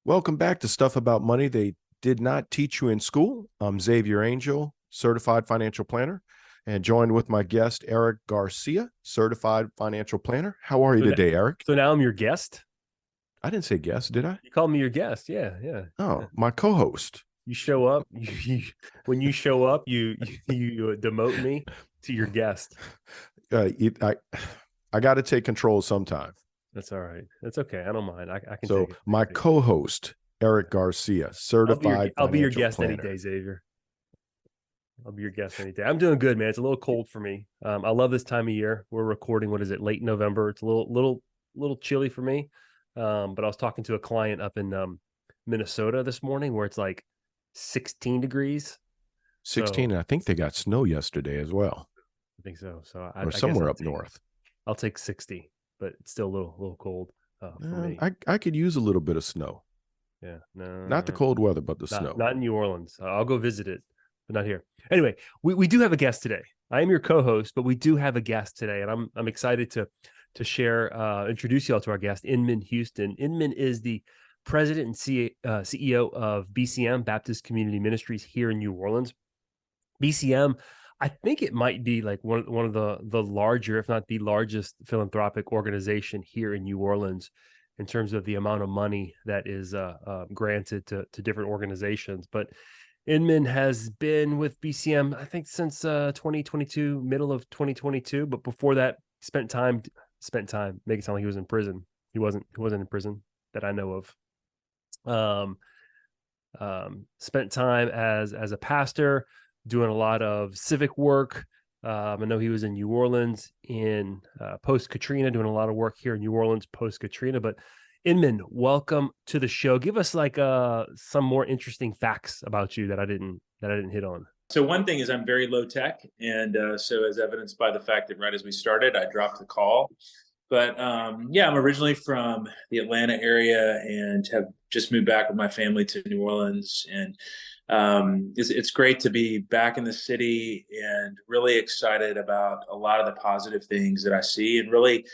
Welcome back to Stuff About Money They Did Not Teach You in School. I'm Xavier Angel, certified financial planner, and joined with my guest, Erik Garcia, certified financial planner. How are you So, that, today, Erik? so now I'm your guest. I didn't say guest, did I? You called me your guest. Yeah, yeah. Oh, my co-host. You show up. When you show up, you demote me to your guest. Uh, I, I got to take control sometime. That's all right. That's okay. I don't mind. I can So take it. my co-host, Erik Garcia, certified I'll be your financial guest any planner. day, Xavier. I'll be your guest any day. I'm doing good, man. It's a little cold for me. I love this time of year. We're recording. What is it? Late November. It's a little chilly for me. But I was talking to a client up in Minnesota this morning where it's like 16 degrees. 16, So and I think they got snow yesterday as well, I think so. So or I guess somewhere up north. I'll take 60, but it's still a little cold for me. I could use a little bit of snow. Yeah, Not the no, cold weather, but the not snow. not in New Orleans. I'll go visit it, but not here. Anyway, we do have a guest today. I am your co-host, but we do have a guest today, and I'm excited to share introduce y'all to our guest, Inman Houston. Inman is the president and CEO of BCM, Baptist Community Ministries, here in New Orleans. BCM, I think it might be like one of the larger, if not the largest, philanthropic organization here in New Orleans in terms of the amount of money that is granted to different organizations. But Inman has been with BCM, I think, since 2022, middle of 2022. But before that, spent time, make it sound like he was in prison. He wasn't in prison that I know of. Spent time as a pastor, doing a lot of civic work. I know he was in New Orleans in post Katrina, doing a lot of work here in New Orleans post Katrina. But Inman, welcome to the show. Give us like some more interesting facts about you that I didn't hit on. So one thing is I'm very low tech, and so as evidenced by the fact that right as we started, I dropped the call. But yeah, I'm originally from the Atlanta area and have just moved back with my family to New Orleans. And it's great to be back in the city and really excited about a lot of the positive things that I see and really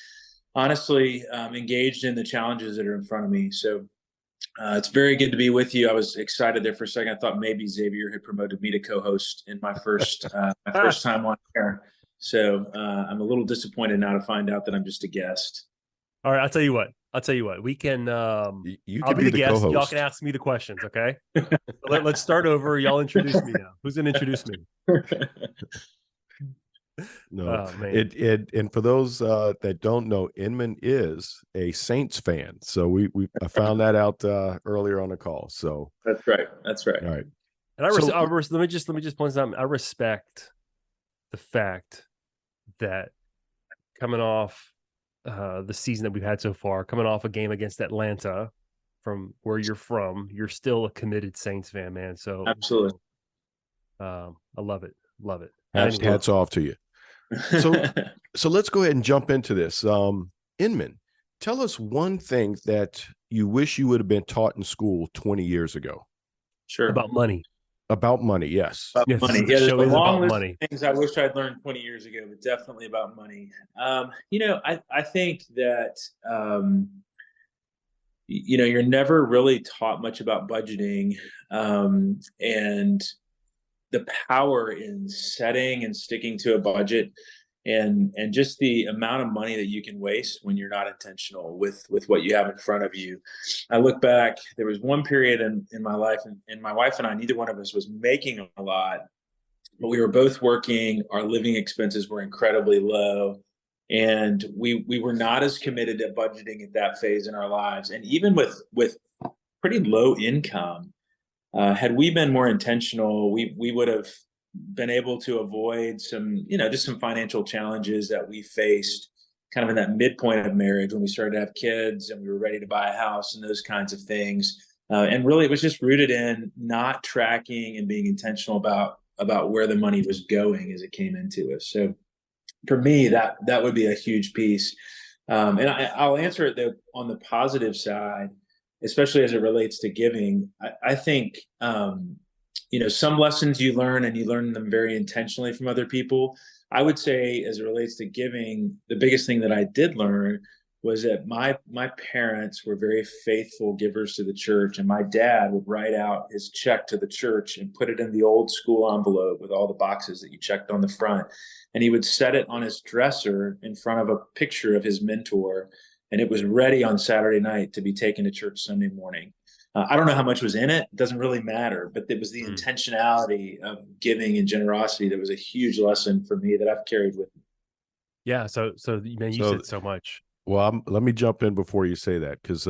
honestly engaged in the challenges that are in front of me. So it's very good to be with you. I was excited there for a second. I thought maybe Xavier had promoted me to co-host in my first time on air. So I'm a little disappointed now to find out that I'm just a guest. All right, I'll tell you what. We can. You I'll could be be the the guest. Y'all co-host. can ask me the questions. Okay. Let's start over. Y'all introduce me now. Who's gonna introduce me? No, Oh man. and for those that don't know, Inman is a Saints fan. So I found that out earlier on the call. So That's right. That's right. all right. And So let me just point something. I respect the fact that coming off the season that we've had so far, coming off a game against Atlanta, from where you're from, you're still a committed Saints fan, man. Absolutely. I love it. Love it. hats off to you. So let's go ahead and jump into this. Inman, tell us one thing that you wish you would have been taught in school 20 years ago. Sure. About money. About money, yes. About money. The show is about list money. Of things I wish I'd learned 20 years ago, but definitely about money. I think that you're never really taught much about budgeting, and the power in setting and sticking to a budget, and just the amount of money that you can waste when you're not intentional with what you have in front of you. I look back, there was one period in my life, and my wife and I, neither one of us was making a lot, but we were both working. Our living expenses were incredibly low, and we were not as committed to budgeting at that phase in our lives. And even with pretty low income, had we been more intentional, we would have been able to avoid some, just some financial challenges that we faced kind of in that midpoint of marriage when we started to have kids and we were ready to buy a house and those kinds of things. And really, it was just rooted in not tracking and being intentional about where the money was going as it came into us. So for me, that would be a huge piece. And I'll answer it though on the positive side, especially as it relates to giving. I think some lessons you learn, and you learn them very intentionally from other people. I would say, as it relates to giving, the biggest thing that I did learn was that my parents were very faithful givers to the church, and my dad would write out his check to the church and put it in the old school envelope with all the boxes that you checked on the front, and he would set it on his dresser in front of a picture of his mentor, and it was ready on Saturday night to be taken to church Sunday morning. I don't know how much was in it. It doesn't really matter, but it was the intentionality of giving and generosity that was a huge lesson for me that I've carried with me. Yeah. So man, you said so much. Well, let me jump in before you say that, because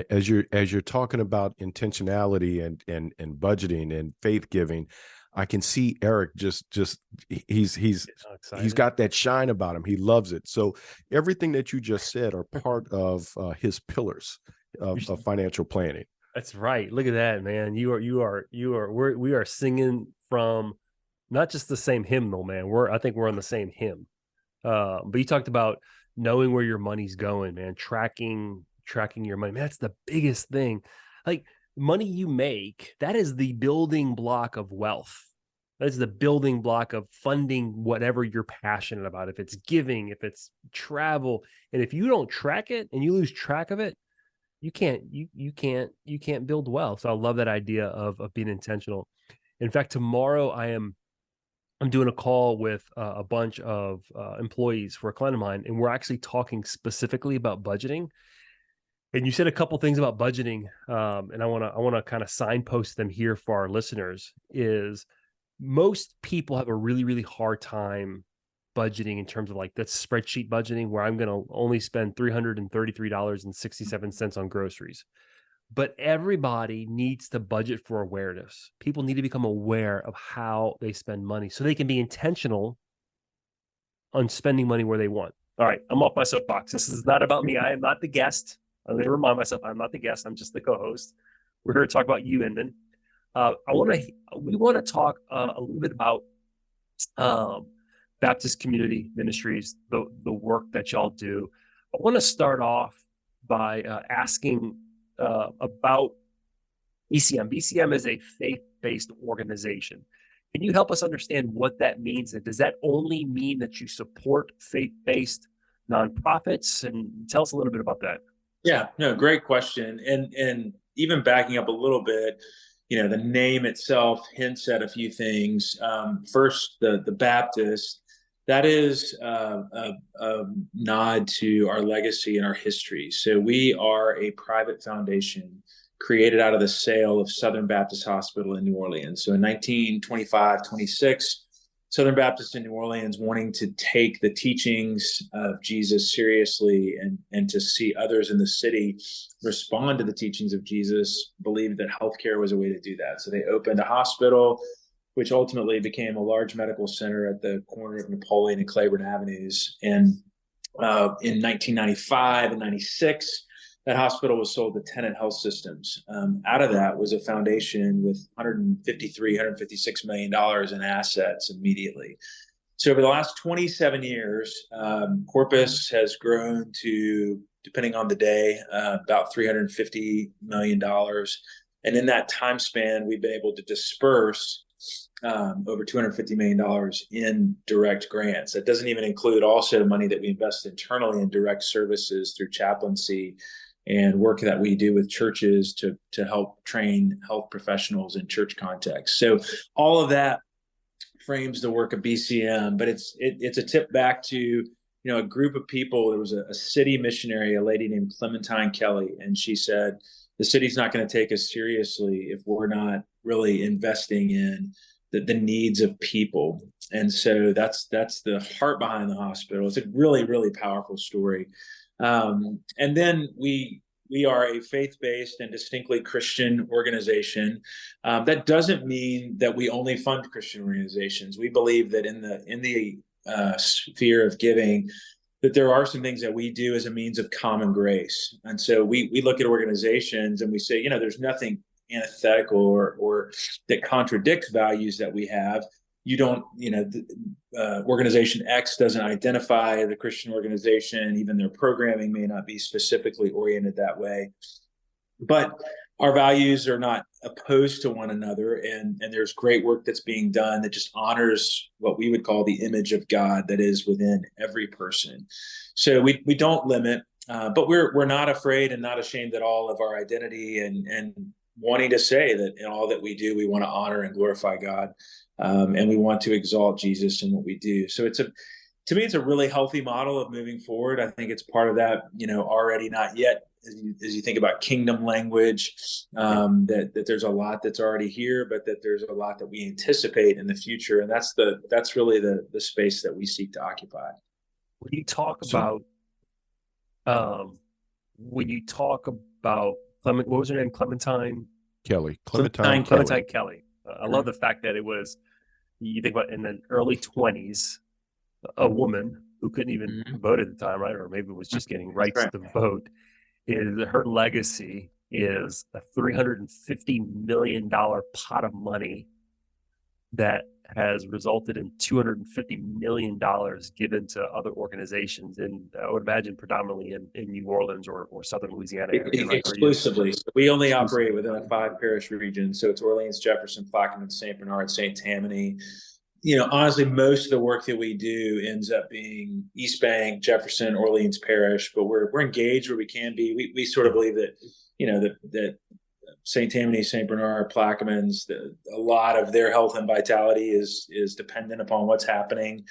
as you're talking about intentionality and budgeting and faith giving, I can see Erik he's got that shine about him. He loves it. So everything that you just said are part of his pillars of financial planning. That's right. Look at that, man. We are singing from not just the same hymnal, man. I think we're on the same hymn. But you talked about knowing where your money's going, man, tracking your money. Man, that's the biggest thing. Like, money you make, that is the building block of wealth. That's the building block of funding whatever you're passionate about. If it's giving, if it's travel, and if you don't track it and you lose track of it, you can't build wealth. So I love that idea of being intentional. In fact, tomorrow I'm doing a call with a bunch of employees for a client of mine, and we're actually talking specifically about budgeting. And you said a couple things about budgeting, and I want to kind of signpost them here for our listeners. Is most people have a really, really hard time budgeting in terms of like that spreadsheet budgeting, where I'm going to only spend $333.67 on groceries. But everybody needs to budget for awareness. People need to become aware of how they spend money so they can be intentional on spending money where they want. All right, I'm off my soapbox. This is not about me. I am not the guest. I'm going to remind myself I'm not the guest. I'm just the co-host. We're here to talk about you, Inman. We want to talk a little bit about Baptist Community Ministries, the work that y'all do. I want to start off by asking about BCM. BCM is a faith-based organization. Can you help us understand what that means? And does that only mean that you support faith-based nonprofits? And tell us a little bit about that. Yeah, no, great question. And even backing up a little bit, the name itself hints at a few things. First, the Baptist, that is a nod to our legacy and our history. So we are a private foundation created out of the sale of Southern Baptist Hospital in New Orleans. So in 1925-26, Southern Baptist in New Orleans, wanting to take the teachings of Jesus seriously and to see others in the city respond to the teachings of Jesus, believed that healthcare was a way to do that. So they opened a hospital, which ultimately became a large medical center at the corner of Napoleon and Claiborne Avenues. And in 1995 and 96, that hospital was sold to Tenet Health Systems. Out of that was a foundation with $156 million in assets immediately. So over the last 27 years, Corpus has grown to, depending on the day, about $350 million. And in that time span, we've been able to disperse over $250 million in direct grants. That doesn't even include also money that we invest internally in direct services through chaplaincy and work that we do with churches to help train health professionals in church context. So all of that frames the work of BCM, but it's a tip back to a group of people. There was a city missionary, a lady named Clementine Kelly, and she said, the city's not going to take us seriously if we're not really investing in the needs of people. And so that's the heart behind the hospital. It's a really, really powerful story. And then we are a faith-based and distinctly Christian organization. That doesn't mean that we only fund Christian organizations. We believe that in the sphere of giving, that there are some things that we do as a means of common grace. And so we look at organizations and we say, there's nothing antithetical or that contradicts values that we have. You don't, organization X doesn't identify the Christian organization. Even their programming may not be specifically oriented that way. But our values are not opposed to one another. And there's great work that's being done that just honors what we would call the image of God that is within every person. So we don't limit But we're not afraid and not ashamed at all of our identity, and wanting to say that in all that we do, we want to honor and glorify God, and we want to exalt Jesus in what we do. So to me, it's a really healthy model of moving forward. I think it's part of that, already not yet. As you think about kingdom language, that there's a lot that's already here, but that there's a lot that we anticipate in the future, and that's really the space that we seek to occupy. When you talk about Clement, what was her name? Clementine Kelly. Clementine Kelly. I love the fact that it was, you think about in the early 20s, a woman who couldn't even vote at the time, right? Or maybe was just getting rights to vote. Her legacy is a $350 million pot of money that has resulted in $250 million given to other organizations, and I would imagine predominantly in New Orleans or Southern Louisiana area, right? Exclusively. So we only operate within a 5-parish region. So it's Orleans, Jefferson, Plaquemine, St. Bernard, St. Tammany. Honestly, most of the work that we do ends up being East Bank, Jefferson, Orleans Parish, but we're engaged where we can be. We sort of believe that, that St. Tammany, St. Bernard, Plaquemines, a lot of their health and vitality is dependent upon what's happening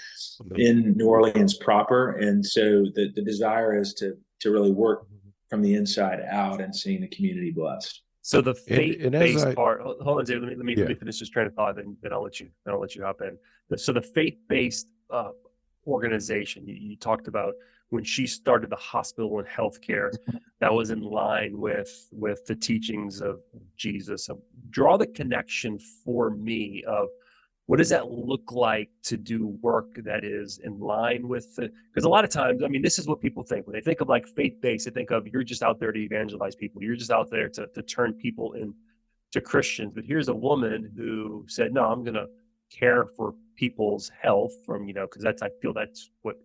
in New Orleans proper. And so the desire is to really work from the inside out and seeing the community blessed. So the faith-based part. Hold on, Dave. Let me finish this train of thought, then I'll let you hop in. So the faith-based organization you talked about, when she started the hospital and healthcare, that was in line with the teachings of Jesus. So draw the connection for me of what does that look like to do work that is in line with the, because a lot of times, I mean, this is what people think when they think of like faith-based. They think of, you're just out there to evangelize people. You're just out there to turn people into Christians. But here's a woman who said, no, I'm going to care for people's health from, because I feel that's what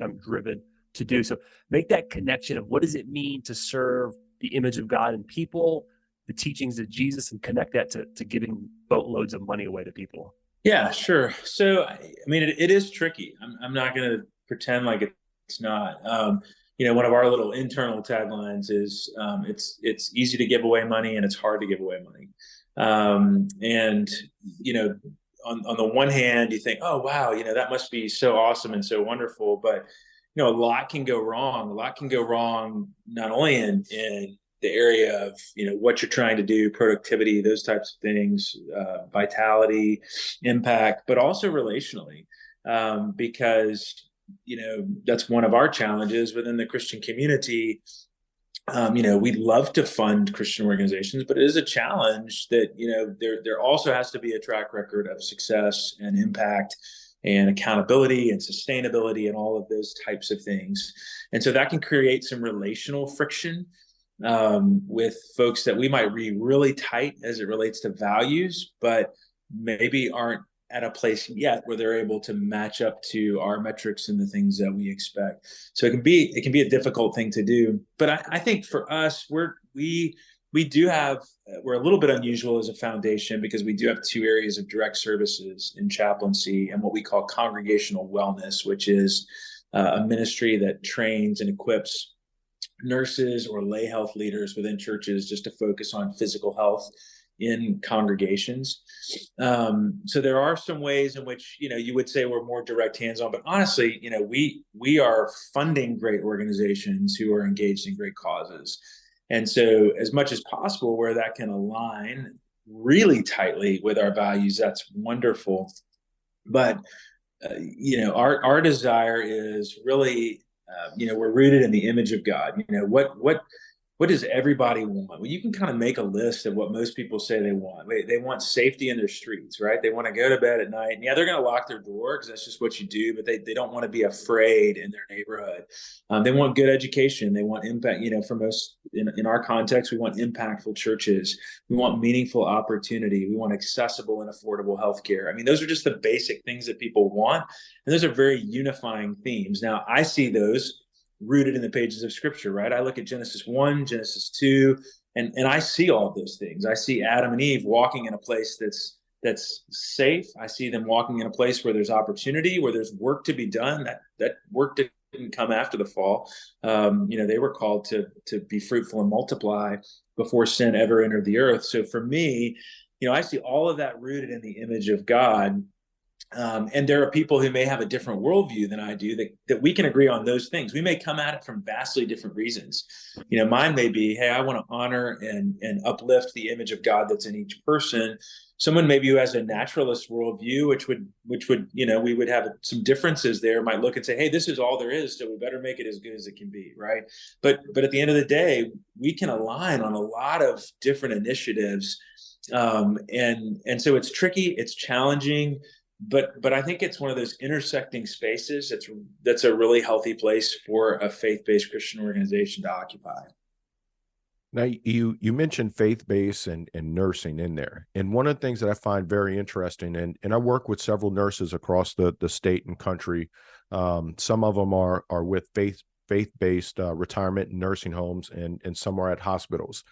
I'm driven to do. So make that connection of what does it mean to serve the image of God in people, the teachings of Jesus, and connect that to giving boatloads of money away to people. Yeah, sure. So, I mean, it is tricky. I'm not going to pretend like it's not. One of our little internal taglines is it's easy to give away money and it's hard to give away money. And on the one hand, you think, oh wow, that must be so awesome and so wonderful, but a lot can go wrong. A lot can go wrong not only in the area of what you're trying to do, productivity, those types of things, vitality, impact, but also relationally, because that's one of our challenges within the Christian community. We'd love to fund Christian organizations, but it is a challenge that there also has to be a track record of success and impact and accountability and sustainability and all of those types of things. And so that can create some relational friction with folks that we might be really tight as it relates to values, but maybe aren't at a place yet where they're able to match up to our metrics and the things that we expect. So it can be a difficult thing to do. But I think for us, we're a little bit unusual as a foundation because we do have 2 areas of direct services in chaplaincy and what we call congregational wellness, which is a ministry that trains and equips nurses or lay health leaders within churches just to focus on physical health in congregations. So there are some ways in which, you would say we're more direct hands-on, but honestly, we are funding great organizations who are engaged in great causes. And so as much as possible where that can align really tightly with our values, that's wonderful. But, our desire is really, we're rooted in the image of God. What does everybody want? Well, you can kind of make a list of what most people say they want. They want safety in their streets, right? They want to go to bed at night. And yeah, they're going to lock their door because that's just what you do, but they don't want to be afraid in their neighborhood. They want good education. They want impact. For most, in our context, we want impactful churches. We want meaningful opportunity. We want accessible and affordable healthcare. I mean, those are just the basic things that people want. And those are very unifying themes. Now, I see those rooted in the pages of Scripture, right? I look at Genesis 1, Genesis 2, and I see all of those things. I see Adam and Eve walking in a place that's safe. I see them walking in a place where there's opportunity, where there's work to be done. That work to didn't come after the fall. They were called to be fruitful and multiply before sin ever entered the earth. So for me, I see all of that rooted in the image of God. And there are people who may have a different worldview than I do, that we can agree on those things. We may come at it from vastly different reasons. Mine may be, hey, I want to honor and uplift the image of God that's in each person. Someone maybe who has a naturalist worldview, which would we would have some differences there, might look and say, hey, this is all there is, so we better make it as good as it can be, right? But at the end of the day, we can align on a lot of different initiatives, and so it's tricky, it's challenging. But I think it's one of those intersecting spaces that's a really healthy place for a faith-based Christian organization to occupy. Now, you mentioned faith-based and nursing in there. And one of the things that I find very interesting, and I work with several nurses across the state and country. Some of them are with faith-based retirement and nursing homes, and some are at hospitals.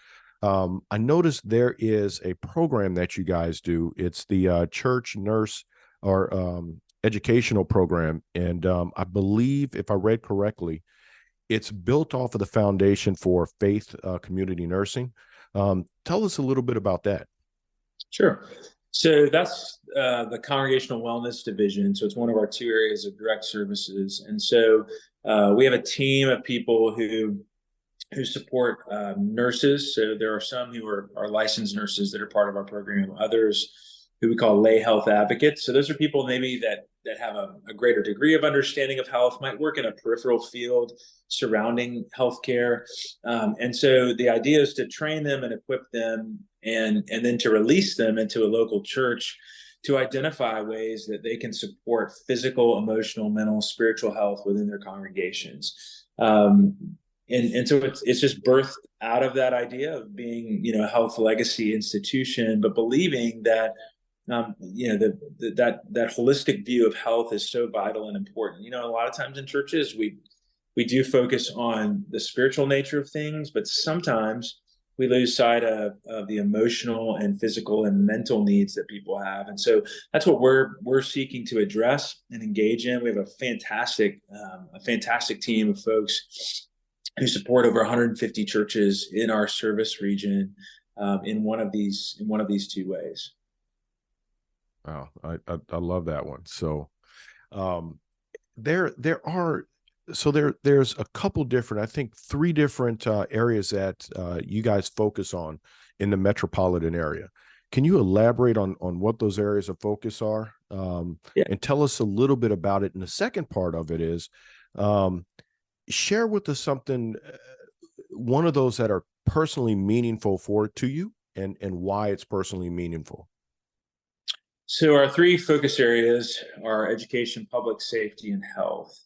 I noticed there is a program that you guys do. It's the church nurse or educational program. And I believe, if I read correctly, it's built off of the foundation for faith community nursing. Tell us a little bit about that. Sure. So that's the Congregational Wellness Division. So it's one of our 2 areas of direct services. And so we have a team of people who support nurses. So there are some who are licensed nurses that are part of our program, others who we call lay health advocates. So those are people maybe that have a greater degree of understanding of health, might work in a peripheral field surrounding healthcare. And so the idea is to train them and equip them, and then to release them into a local church to identify ways that they can support physical, emotional, mental, spiritual health within their congregations. And so it's just birthed out of that idea of being, a health legacy institution, but believing that that holistic view of health is so vital and important. A lot of times in churches, we do focus on the spiritual nature of things, but sometimes we lose sight of the emotional and physical and mental needs that people have. And so that's what we're seeking to address and engage in. We have a fantastic team of folks who support over 150 churches in our service region, in one of these 2 ways. Wow, I love that one. So there's a couple different, I think 3 different areas that you guys focus on in the metropolitan area. Can you elaborate on what those areas of focus are, and tell us a little bit about it? And the second part of it is, share with us something, one of those that are personally meaningful to you, and why it's personally meaningful. So our 3 focus areas are education, public safety, and health.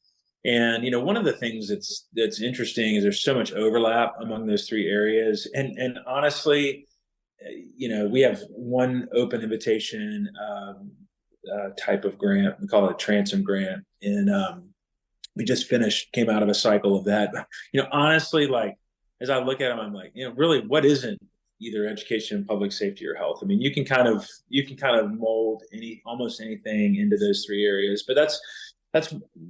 And one of the things that's interesting is there's so much overlap among those 3 areas. And honestly, we have one open invitation type of grant. We call it a transom grant, and we just came out of a cycle of that. Honestly, like, as I look at them, I'm like, really, what isn't either education, public safety, or health? I mean, you can kind of mold almost anything into those 3 areas, but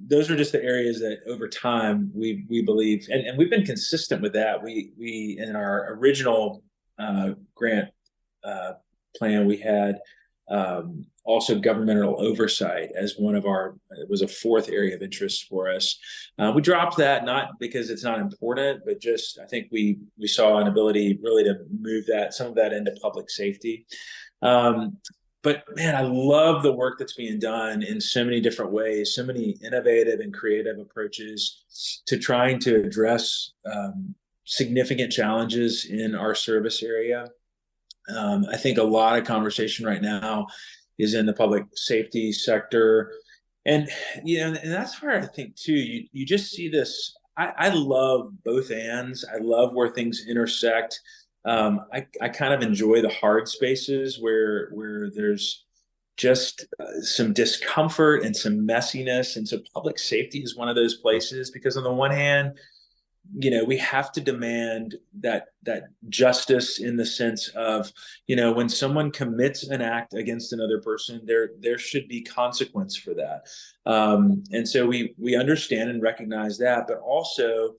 those are just the areas that over time we believe, and we've been consistent with that. We in our original grant plan, we had also governmental oversight as it was a 4th area of interest for us. We dropped that, not because it's not important, but just I think we saw an ability really to move some of that into public safety. But man, I love the work that's being done in so many different ways, so many innovative and creative approaches to trying to address significant challenges in our service area. I think a lot of conversation right now is in the public safety sector. And, and that's where I think too, you just see this. I love both ends. I love where things intersect. I kind of enjoy the hard spaces where there's just some discomfort and some messiness. And so public safety is one of those places, because on the one hand, we have to demand that justice, in the sense of, when someone commits an act against another person, there should be consequence for that. And so we understand and recognize that, but also,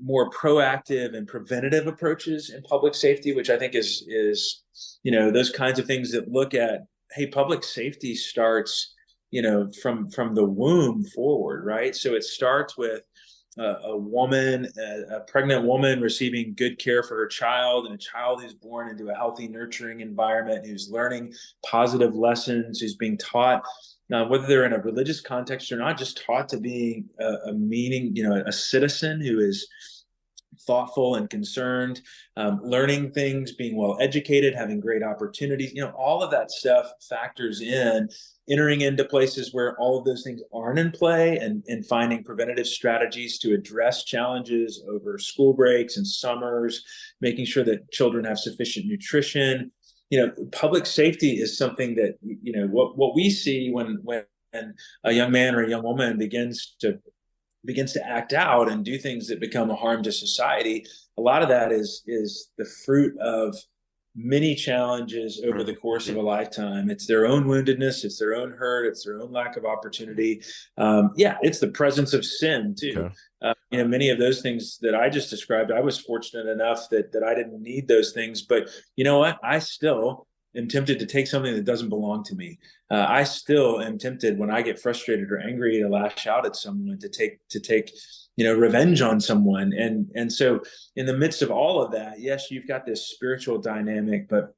more proactive and preventative approaches in public safety, which I think is those kinds of things that look at, hey, public safety starts, from the womb forward, right? So it starts with a pregnant woman receiving good care for her child, and a child who's born into a healthy, nurturing environment, who's learning positive lessons, who's being taught, whether they're in a religious context or not, just taught to be a citizen who is thoughtful and concerned, learning things, being well educated, having great opportunities. All of that stuff factors in, entering into places where all of those things aren't in play, and finding preventative strategies to address challenges over school breaks and summers, making sure that children have sufficient nutrition. Public safety is something that, what we see when a young man or a young woman begins to act out and do things that become a harm to society. A lot of that is the fruit of many challenges over the course of a lifetime. It's their own woundedness, it's their own hurt, it's their own lack of opportunity. It's the presence of sin too. Okay. Many of those things that I just described, I was fortunate enough that I didn't need those things, but you know what? I still am tempted to take something that doesn't belong to me. I still am tempted, when I get frustrated or angry, to lash out at someone, to take revenge on someone. And so in the midst of all of that, yes, you've got this spiritual dynamic, but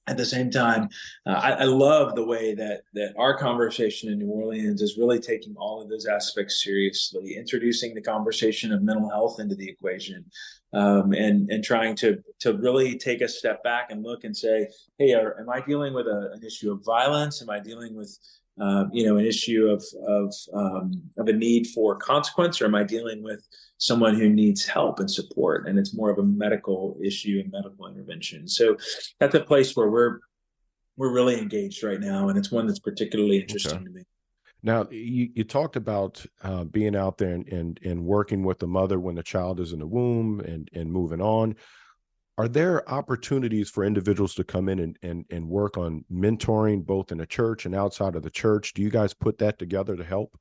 at the same time, I love the way that our conversation in New Orleans is really taking all of those aspects seriously, introducing the conversation of mental health into the equation, and trying to really take a step back and look and say, hey, am I dealing with an issue of violence? Am I dealing with an issue of a need for consequence, or am I dealing with someone who needs help and support, and it's more of a medical issue and medical intervention? So that's a place where we're really engaged right now, and it's one that's particularly interesting to me. Now, you talked about being out there and working with the mother when the child is in the womb and moving on. Are there opportunities for individuals to come in and work on mentoring, both in the church and outside of the church? Do you guys put that together to help?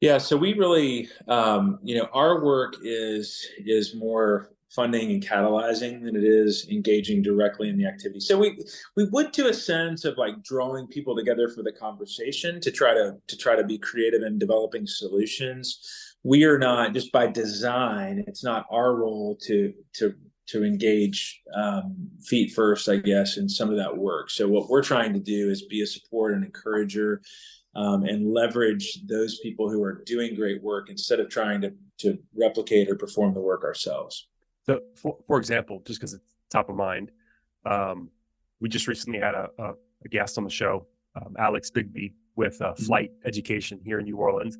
Yeah, so we really, our work is more funding and catalyzing than it is engaging directly in the activity. So we would do a sense of like drawing people together for the conversation to try to be creative in developing solutions. We are not, just by design, it's not our role to engage feet first, I guess, in some of that work. So what we're trying to do is be a support and encourager, and leverage those people who are doing great work instead of trying to replicate or perform the work ourselves. So, for example, just because it's top of mind, we just recently had a guest on the show, Alex Bigby, with Flight Education here in New Orleans.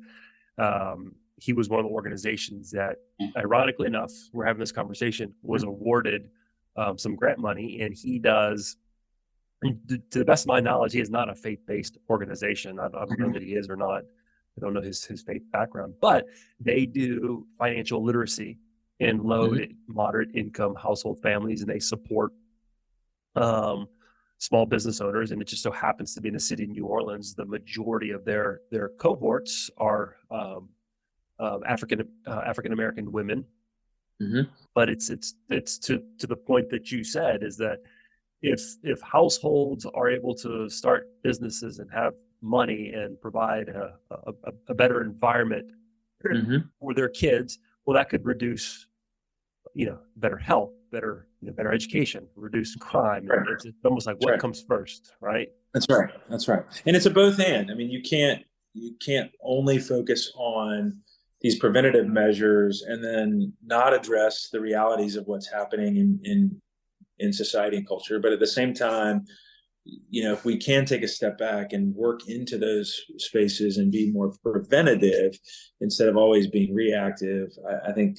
He was one of the organizations that, ironically enough, we're having this conversation, was awarded some grant money, and he does, to the best of my knowledge, he is not a faith-based organization. I don't know that he is or not. I don't know his faith background, but they do financial literacy in low to moderate income household families, and they support small business owners. And it just so happens to be in the city of New Orleans, the majority of their cohorts are African American women. But it's to the point that you said, is that if households are able to start businesses and have money and provide a better environment for their kids, well, that could reduce, better health, better education, reduce crime. Right. It's almost like what comes first, right? That's right. And it's a both and. I mean, you can't only focus on these preventative measures and then not address the realities of what's happening in society and culture. But at the same time, if we can take a step back and work into those spaces and be more preventative instead of always being reactive, I think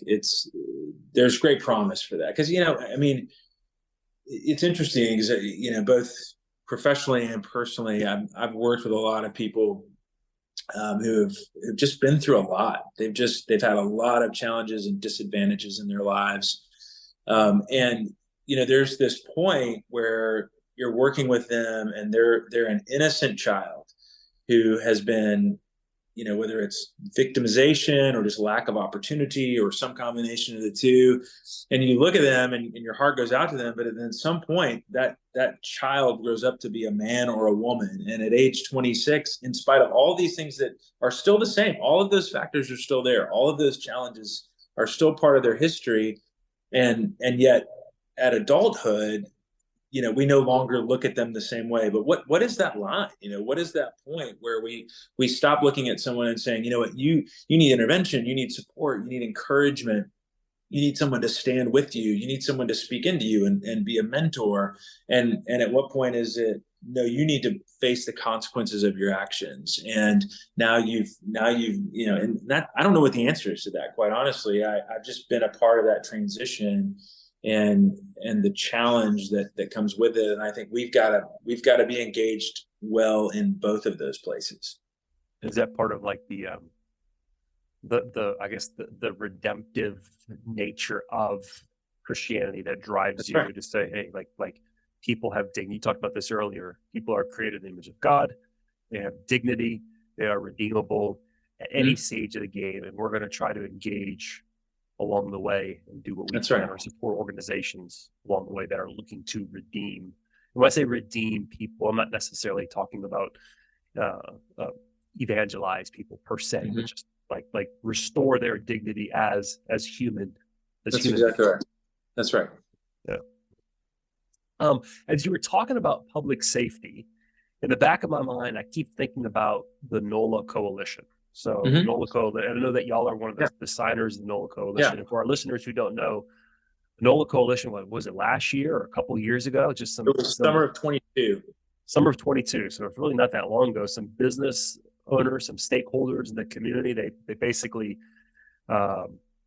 there's great promise for that. Because, it's interesting because, both professionally and personally, I've worked with a lot of people who've just been through a lot. They've had a lot of challenges and disadvantages in their lives. And, there's this point where you're working with them and they're an innocent child who has been, whether it's victimization or just lack of opportunity or some combination of the two. And you look at them and your heart goes out to them. But at some point that child grows up to be a man or a woman. And at age 26, in spite of all these things that are still the same, all of those factors are still there. All of those challenges are still part of their history. And yet at adulthood, we no longer look at them the same way. But what is that line? What is that point where we stop looking at someone and saying, you need intervention, you need support, you need encouragement, you need someone to stand with you, you need someone to speak into you and be a mentor. And at what point is it, no, you need to face the consequences of your actions. And now you've and that, I don't know what the answer is to that, quite honestly. I've just been a part of that transition and the challenge that comes with it. And I think we've got to be engaged well in both of those places. Is that part of like the I guess the redemptive nature of Christianity that drives That's you right. to say, hey, like people have dignity. You talked about this earlier. People are created in the image of God. They have dignity. They are redeemable at any stage of the game. And we're going to try to engage along the way and do what we That's can right. or support organizations along the way that are looking to redeem. And when I say redeem people, I'm not necessarily talking about evangelize people per se, but just like restore their dignity as human. That's exactly right. That's right. Yeah. As you were talking about public safety, in the back of my mind, I keep thinking about the NOLA Coalition. So NOLA Coalition, I know that y'all are one of the signers of the NOLA Coalition. Yeah. And for our listeners who don't know, the NOLA Coalition, was it last year or a couple of years ago? Just it was summer of 22. Summer of 22. So it's really not that long ago. Some business owners, some stakeholders in the community, they basically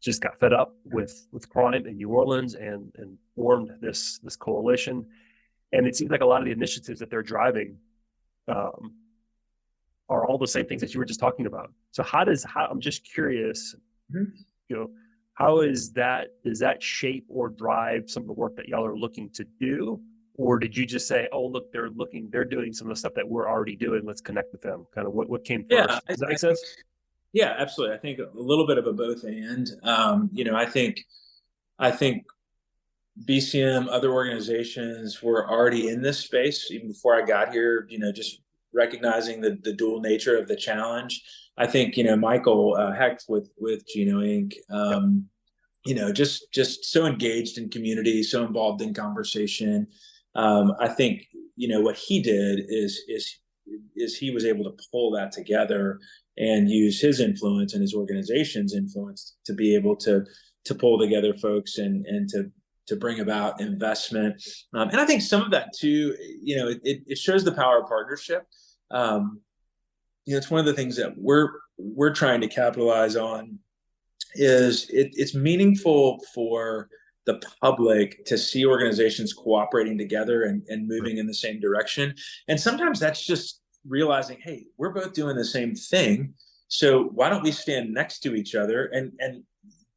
just got fed up with crime in New Orleans and formed this coalition. And it seems like a lot of the initiatives that they're driving are all the same things that you were just talking about. So I'm just curious, how does that shape or drive some of the work that y'all are looking to do? Or did you just say, oh, look, they're doing some of the stuff that we're already doing. Let's connect with them. Kind of what came first. Yeah, Does that make sense? Yeah, absolutely. I think a little bit of a both and. I think BCM, other organizations were already in this space even before I got here. Just recognizing the dual nature of the challenge. I think Michael Hecht with Geno Inc. Just so engaged in community, so involved in conversation. I think what he did is he was able to pull that together and use his influence and his organization's influence to be able to pull together folks and to bring about investment. And I think some of that too, it shows the power of partnership. It's one of the things that we're trying to capitalize on is it's meaningful for the public to see organizations cooperating together and moving in the same direction. And sometimes that's just realizing, hey, we're both doing the same thing. So why don't we stand next to each other and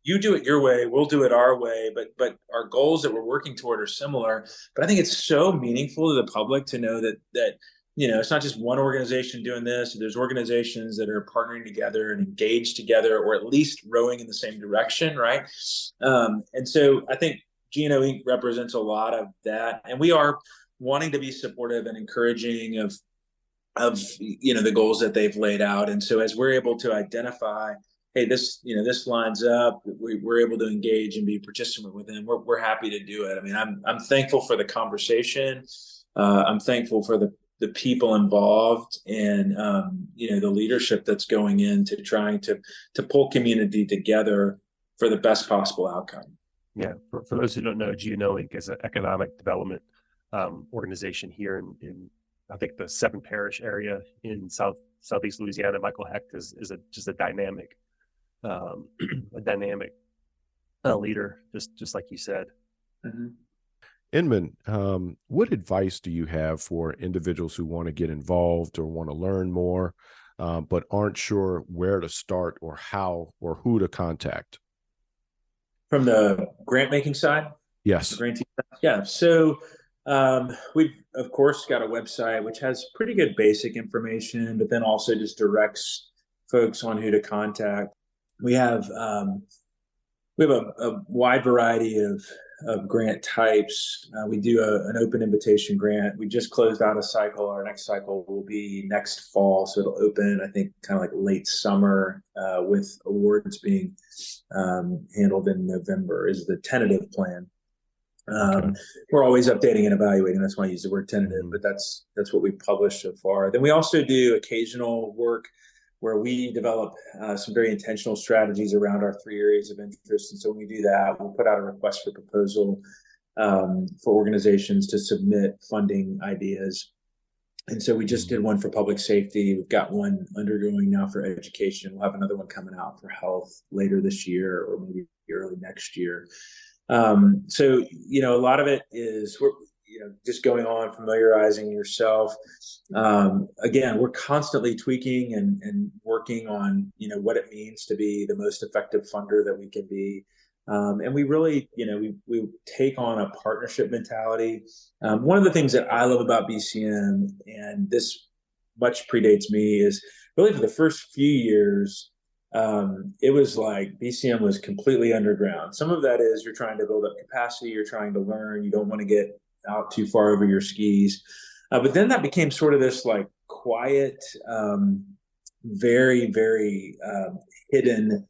you do it your way, we'll do it our way, but our goals that we're working toward are similar. But I think it's so meaningful to the public to know that it's not just one organization doing this. There's organizations that are partnering together and engaged together, or at least rowing in the same direction, right? And so I think Geno Inc. represents a lot of that, and we are wanting to be supportive and encouraging of the goals that they've laid out. And so as we're able to identify, hey, this lines up, we're able to engage and be a participant with them. We're happy to do it. I mean, I'm thankful for the conversation. I'm thankful for the people involved and the leadership that's going into trying to pull community together for the best possible outcome. Yeah, for those who don't know, Geno Inc. is an economic development organization here in I think the 7 Parish area in southeast Louisiana. Michael Hecht is just a dynamic leader, just like you said. Mm-hmm. Inman, what advice do you have for individuals who want to get involved or want to learn more but aren't sure where to start or how or who to contact? From the grant making side? Yes. Grantee side? Yeah. So we've, of course, got a website which has pretty good basic information, but then also just directs folks on who to contact. We have a wide variety of grant types. We do an open invitation grant. We just closed out a cycle. Our next cycle will be next fall, so it'll open, I think, kind of like late summer, with awards being handled in November is the tentative plan. Okay. We're always updating and evaluating. That's why I use the word tentative, but that's what we've published so far. Then we also do occasional work where we develop some very intentional strategies around our 3 areas of interest. And so when we do that, we'll put out a request for proposal for organizations to submit funding ideas. And so we just did one for public safety. We've got one undergoing now for education. We'll have another one coming out for health later this year or maybe early next year. So, a lot of it is just going on, familiarizing yourself. Again, we're constantly tweaking and working on, what it means to be the most effective funder that we can be. And we really, we take on a partnership mentality. One of the things that I love about BCM, and this much predates me, is really for the first few years, it was like BCM was completely underground. Some of that is you're trying to build up capacity, you're trying to learn, you don't want to get out too far over your skis. But then that became sort of this like quiet, very, very hidden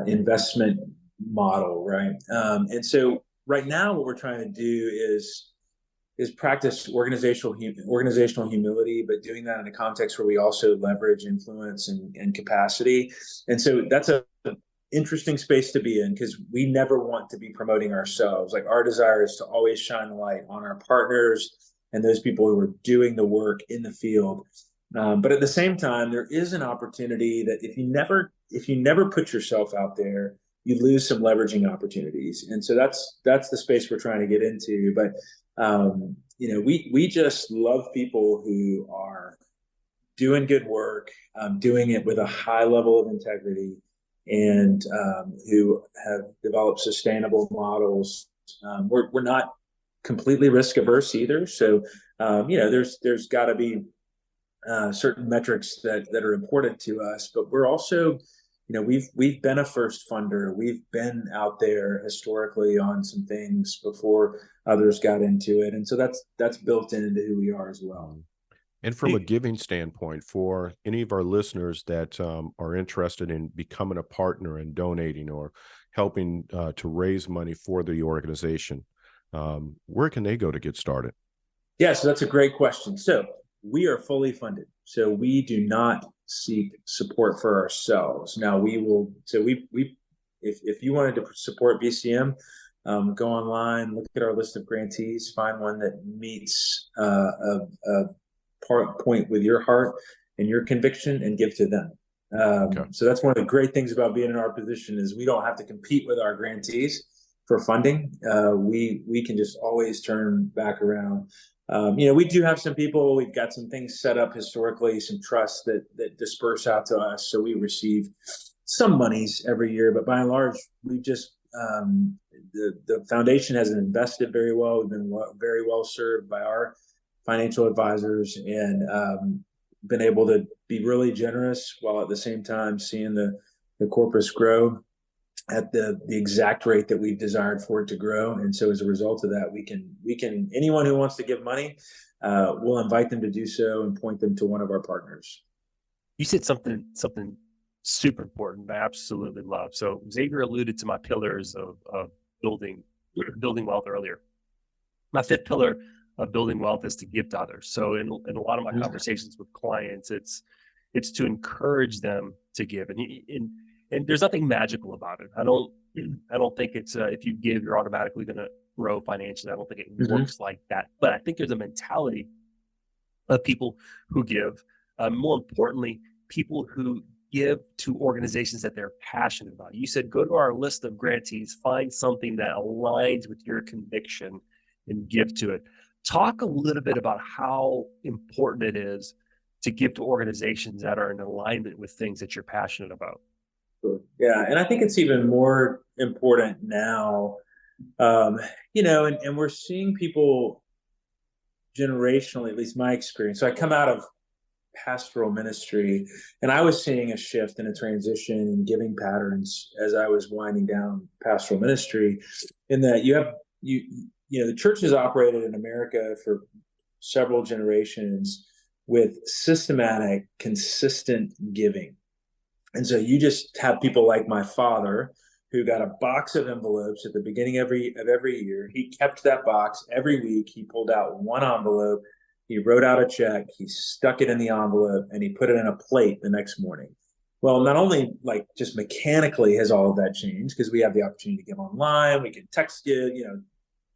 investment model, right? And so right now what we're trying to do is practice organizational humility, but doing that in a context where we also leverage influence and capacity. And so that's an interesting space to be in, because we never want to be promoting ourselves. Like, our desire is to always shine the light on our partners and those people who are doing the work in the field. But at the same time, there is an opportunity that if you never put yourself out there, you lose some leveraging opportunities. And so that's the space we're trying to get into. But we just love people who are doing good work, doing it with a high level of integrity, and who have developed sustainable models. We're not completely risk averse either. So, there's got to be certain metrics that are important to us, but we're also, we've been a first funder. We've been out there historically on some things before others got into it. And so that's built into who we are as well. And from a giving standpoint, for any of our listeners that are interested in becoming a partner and donating or helping to raise money for the organization, where can they go to get started? Yeah, so that's a great question. So we are fully funded. So we do not seek support for ourselves. Now we will. So if you wanted to support BCM, go online, look at our list of grantees, find one that meets a point with your heart and your conviction, and give to them. Okay. So that's one of the great things about being in our position is we don't have to compete with our grantees for funding. We can just always turn back around. We do have some people, we've got some things set up historically, some trusts that disperse out to us. So we receive some monies every year, but by and large, we just, the foundation has invested very well. We've been very well served by our financial advisors, and been able to be really generous while at the same time seeing the corpus grow at the exact rate that we've desired for it to grow. And so as a result of that, we can anyone who wants to give money, we'll invite them to do so and point them to one of our partners. You said something super important I absolutely love. So Xavier alluded to my pillars of building wealth earlier. My fifth pillar of building wealth is to give to others. So in a lot of my conversations with clients, it's to encourage them to give. And there's nothing magical about it. I don't think it's if you give, you're automatically going to grow financially. I don't think it works like that. But I think there's a mentality of people who give. More importantly, people who give to organizations that they're passionate about. You said go to our list of grantees, find something that aligns with your conviction, and give to it. Talk a little bit about how important it is to give to organizations that are in alignment with things that you're passionate about. Yeah, and I think it's even more important now, and we're seeing people generationally, at least my experience. So I come out of pastoral ministry, and I was seeing a shift and a transition in giving patterns as I was winding down pastoral ministry, in that the church has operated in America for several generations with systematic, consistent giving. And so you just have people like my father, who got a box of envelopes at the beginning of every year. He kept that box every week. He pulled out one envelope. He wrote out a check. He stuck it in the envelope, and he put it in a plate the next morning. Well, not only like just mechanically has all of that changed, because we have the opportunity to give online. We can text give.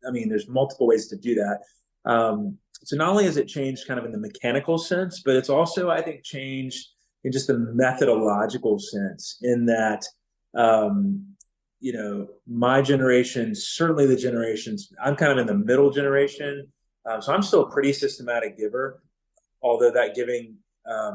There's multiple ways to do that. So not only has it changed kind of in the mechanical sense, but it's also, I think, changed in just the methodological sense, in that, my generation, certainly the generations, I'm kind of in the middle generation. So I'm still a pretty systematic giver, although that giving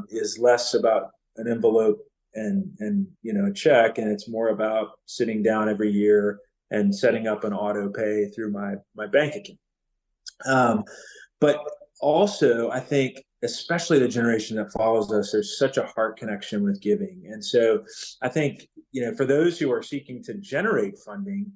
is less about an envelope and a check, and it's more about sitting down every year and setting up an auto pay through my bank account. But also, I think, especially the generation that follows us, there's such a heart connection with giving. And so I think, for those who are seeking to generate funding,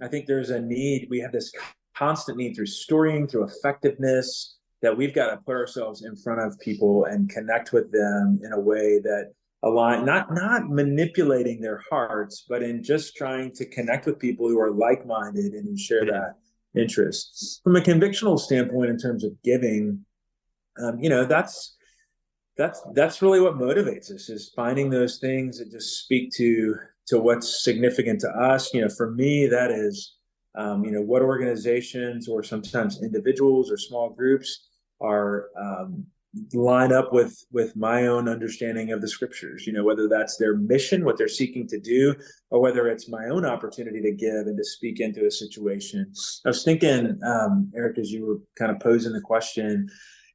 I think there's a need. We have this constant need through storying, through effectiveness, that we've got to put ourselves in front of people and connect with them in a way that align, not manipulating their hearts, but in just trying to connect with people who are like-minded and who share that interest. From a convictional standpoint, in terms of giving, that's really what motivates us, is finding those things that just speak to what's significant to us. For me, that is, what organizations or sometimes individuals or small groups are line up with my own understanding of the scriptures, whether that's their mission, what they're seeking to do, or whether it's my own opportunity to give and to speak into a situation. I was thinking, Erik, as you were kind of posing the question,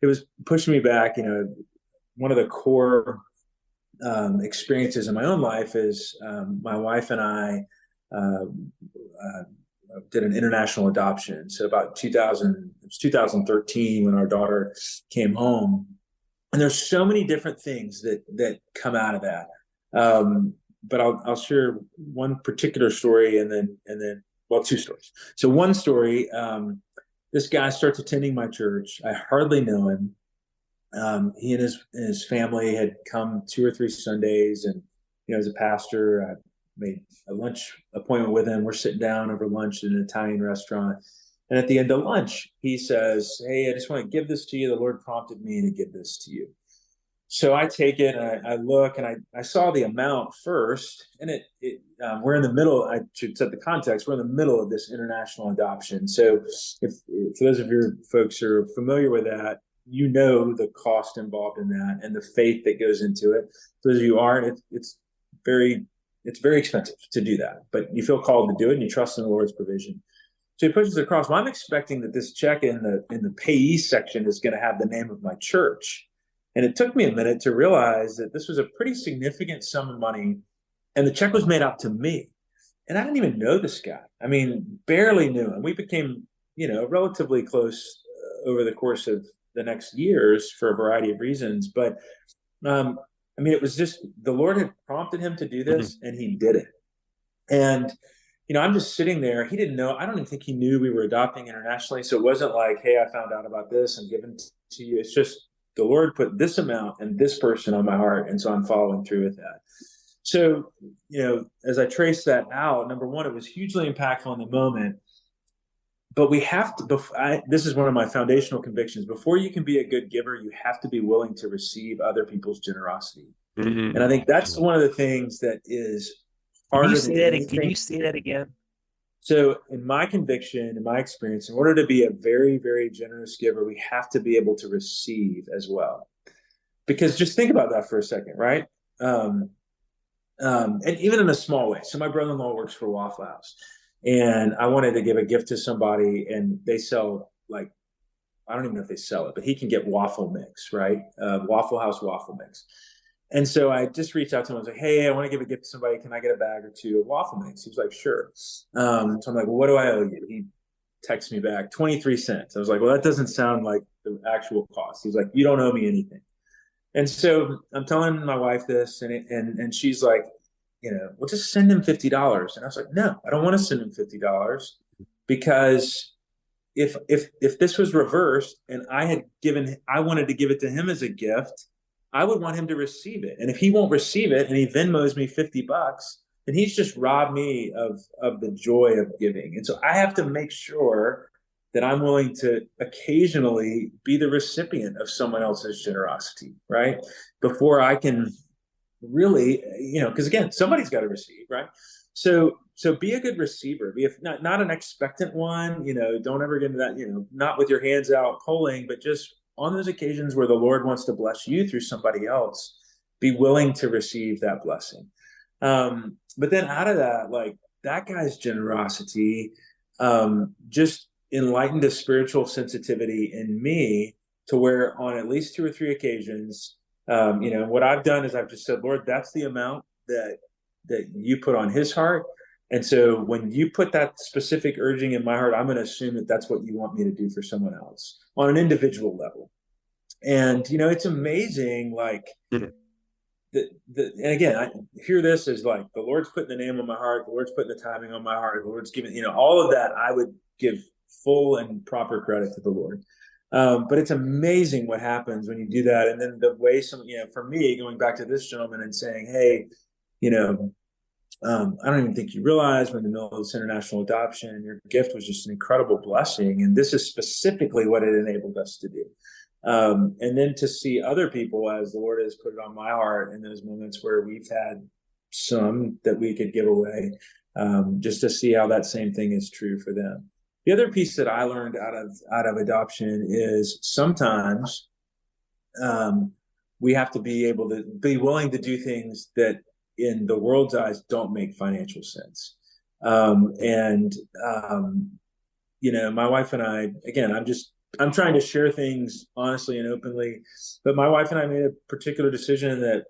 it was pushing me back. One of the core experiences in my own life is my wife and I did an international adoption. So about 2013 when our daughter came home. And there's so many different things that come out of that. But I'll share one particular story and then two stories. So one story, this guy starts attending my church. I hardly know him. He and his family had come 2 or 3 Sundays, and as a pastor, I made a lunch appointment with him. We're sitting down over lunch in an Italian restaurant, and at the end of lunch, he says, "Hey, I just want to give this to you. The Lord prompted me to give this to you." So I take it, and I look, and I saw the amount first, and we're in the middle. I should set the context. We're in the middle of this international adoption. So if for those of your folks who are familiar with that, the cost involved in that and the faith that goes into it. For those of you who aren't, it's very expensive to do that, but you feel called to do it and you trust in the Lord's provision. So he pushes it across. Well, I'm expecting that this check in the payee section is going to have the name of my church. And it took me a minute to realize that this was a pretty significant sum of money, and the check was made out to me. And I didn't even know this guy. Barely knew him. We became, relatively close over the course of the next years for a variety of reasons. But it was just the Lord had prompted him to do this, and he did it. And I'm just sitting there. He didn't know. I don't even think he knew we were adopting internationally. So it wasn't like, "Hey, I found out about this and given to you." It's just the Lord put this amount and this person on my heart, and so I'm following through with that. So as I trace that out, number one, it was hugely impactful in the moment. But we have to, this is one of my foundational convictions. Before you can be a good giver, you have to be willing to receive other people's generosity. Mm-hmm. And I think that's one of the things that is harder than anything. Can you say that again? So in my conviction, in my experience, in order to be a very, very generous giver, we have to be able to receive as well. Because just think about that for a second, right? And even in a small way. So my brother-in-law works for Waffle House. And I wanted to give a gift to somebody, and they sell like I don't even know if they sell it, but he can get waffle mix, right? Waffle House waffle mix. And so I just reached out to him. I was like, hey, I want to give a gift to somebody. Can I get a bag or two of waffle mix? He was like, sure. So I'm like, well, what do I owe you? He texts me back, 23 cents. I was like, well, that doesn't sound like the actual cost. He's like, you don't owe me anything. And so I'm telling my wife this, and she's like, well, just send him $50. And I was like, no, I don't want to send him $50 because if this was reversed and I wanted to give it to him as a gift, I would want him to receive it. And if he won't receive it and he Venmos me $50, then he's just robbed me of the joy of giving. And so I have to make sure that I'm willing to occasionally be the recipient of someone else's generosity, right? Before I can really, because again, somebody's got to receive, right? So be a good receiver. Be not an expectant one. Don't ever get into that. Not with your hands out pulling, but just on those occasions where the Lord wants to bless you through somebody else, be willing to receive that blessing. But then out of that, like that guy's generosity, just enlightened a spiritual sensitivity in me to where on at least 2 or 3 occasions, what I've done is I've just said, Lord, that's the amount that you put on his heart. And so when you put that specific urging in my heart, I'm going to assume that that's what you want me to do for someone else on an individual level. And, it's amazing, like, and again, I hear this as like, the Lord's putting the name on my heart, the Lord's putting the timing on my heart, the Lord's giving, all of that, I would give full and proper credit to the Lord. But it's amazing what happens when you do that. And then the way for me, going back to this gentleman and saying, hey, I don't even think you realize we're in the middle of this international adoption and your gift was just an incredible blessing. And this is specifically what it enabled us to do. And then to see other people, as the Lord has put it on my heart in those moments where we've had some that we could give away, just to see how that same thing is true for them. The other piece that I learned out of adoption is sometimes we have to be able to be willing to do things that in the world's eyes don't make financial sense. My wife and I, again, I'm trying to share things honestly and openly, but my wife and I made a particular decision that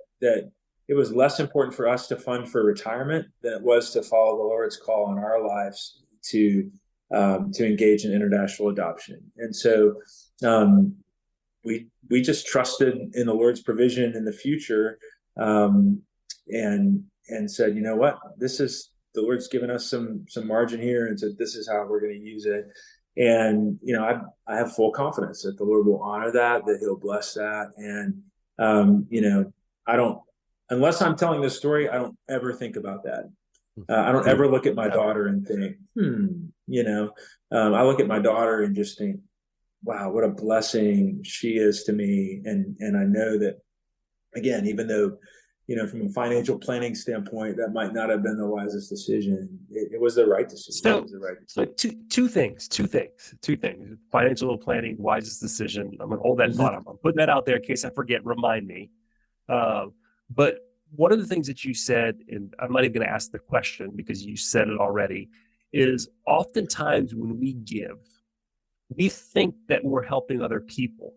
it was less important for us to fund for retirement than it was to follow the Lord's call on our lives to engage in international adoption. And so we just trusted in the Lord's provision in the future, and said, you know what, the Lord's given us some margin here, and said this is how we're going to use it. And I have full confidence that the Lord will honor that He'll bless that. And I don't, unless I'm telling this story, I don't ever think about that. I don't ever look at my daughter and think, I look at my daughter and just think, wow, what a blessing she is to me. And I know that, again, even though, from a financial planning standpoint, that might not have been the wisest decision, it was the right decision. So two things. Financial planning, wisest decision. I'm going to hold that thought. I'm putting that out there in case I forget, remind me. But one of the things that you said, and I'm not even going to ask the question because you said it already, is oftentimes when we give, we think that we're helping other people.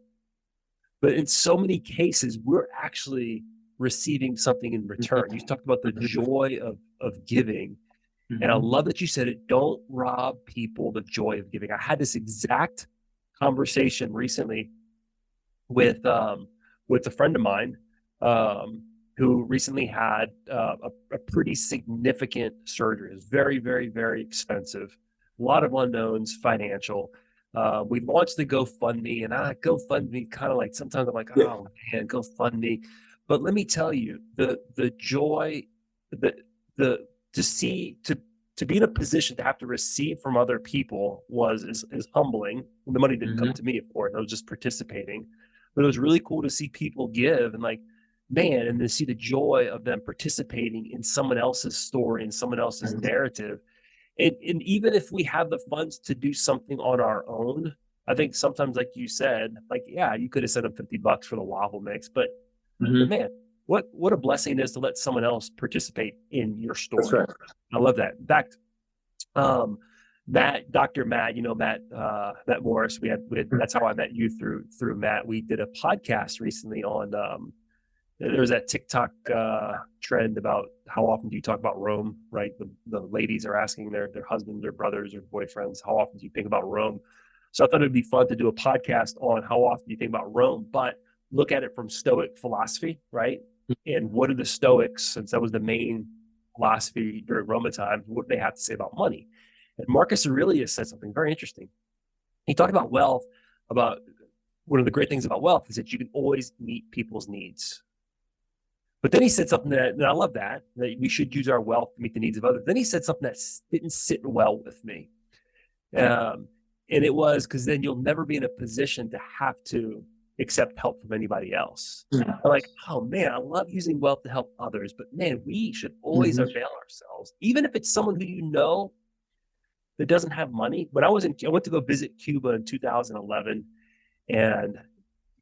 But in so many cases, we're actually receiving something in return. You talked about the joy of giving. And I love that you said it. Don't rob people the joy of giving. I had this exact conversation recently with a friend of mine who recently had a pretty significant surgery. It was very, very, very expensive. A lot of unknowns, financial. We launched the GoFundMe, and GoFundMe kind of like, sometimes I'm like, oh man, GoFundMe. But let me tell you, the joy, to be in a position to have to receive from other people is humbling. The money didn't come to me, of course. I was just participating. But it was really cool to see people give and and to see the joy of them participating in someone else's story and someone else's narrative. And even if we have the funds to do something on our own, I think sometimes, like you said, you could have sent them $50 for the waffle mix, but man, what a blessing it is to let someone else participate in your story. That's right. I love that. In fact, Matt, Dr. Matt, Matt Morris. We had that's how I met you through Matt. We did a podcast recently on there was that TikTok trend about how often do you talk about Rome, right? The ladies are asking their husbands, their brothers, or boyfriends, how often do you think about Rome? So I thought it'd be fun to do a podcast on how often do you think about Rome, but look at it from Stoic philosophy, right? And what are the Stoics, since that was the main philosophy during Roman times, what do they have to say about money? And Marcus Aurelius said something very interesting. He talked about wealth, about one of the great things about wealth is that you can always meet people's needs. But then he said something that, and I love that we should use our wealth to meet the needs of others. Then he said something that didn't sit well with me. And it was because then you'll never be in a position to have to accept help from anybody else. I'm like, oh man, I love using wealth to help others, but man, we should always avail ourselves, even if it's someone who that doesn't have money. When I went to go visit Cuba in 2011, and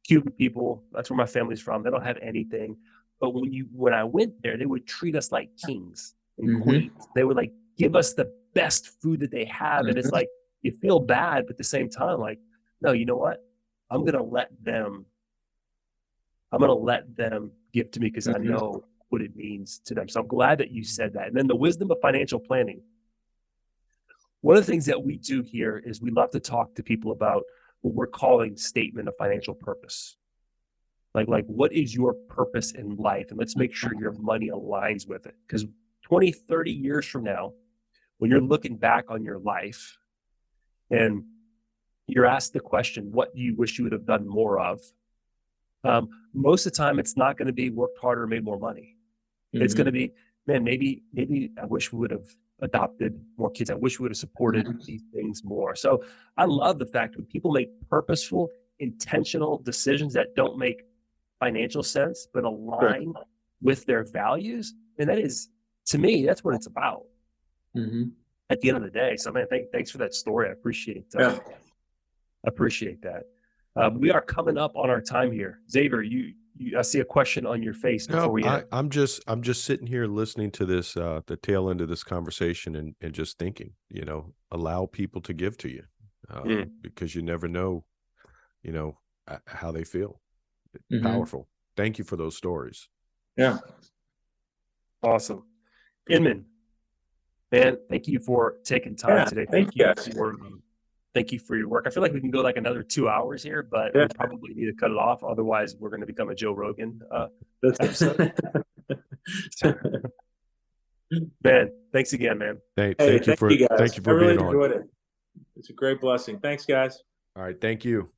Cuban people, that's where my family's from. They don't have anything. But when I went there, they would treat us like kings and queens. They would like give us the best food that they have. And it's like, you feel bad, but at the same time, like, no, you know what? I'm going to let them give to me because I know what it means to them. So I'm glad that you said that. And then the wisdom of financial planning. One of the things that we do here is we love to talk to people about what we're calling statement of financial purpose. Like what is your purpose in life? And let's make sure your money aligns with it. Because 20, 30 years from now, when you're looking back on your life and you're asked the question, what do you wish you would have done more of? Most of the time, it's not going to be worked harder, made more money. It's going to be, man, maybe I wish we would have adopted more kids. I wish we would have supported these things more. So I love the fact when people make purposeful, intentional decisions that don't make financial sense, but align with their values. And that is, to me, that's what it's about at the end of the day. So man, thanks for that story. I appreciate that. We are coming up on our time here. Xavier, I see a question on your face before we end. I'm just sitting here listening to this, the tail end of this conversation and just thinking, allow people to give to you because you never know, how they feel. Powerful. Thank you for those stories. Yeah. Awesome. Inman, man, thank you for taking time today. Thank you for your work. I feel like we can go like another 2 hours here, but we probably need to cut it off. Otherwise, we're going to become a Joe Rogan episode. Man, thanks again, man. Thank you for you guys. thank you for I really being enjoyed on. it. It's a great blessing. Thanks, guys. All right. Thank you.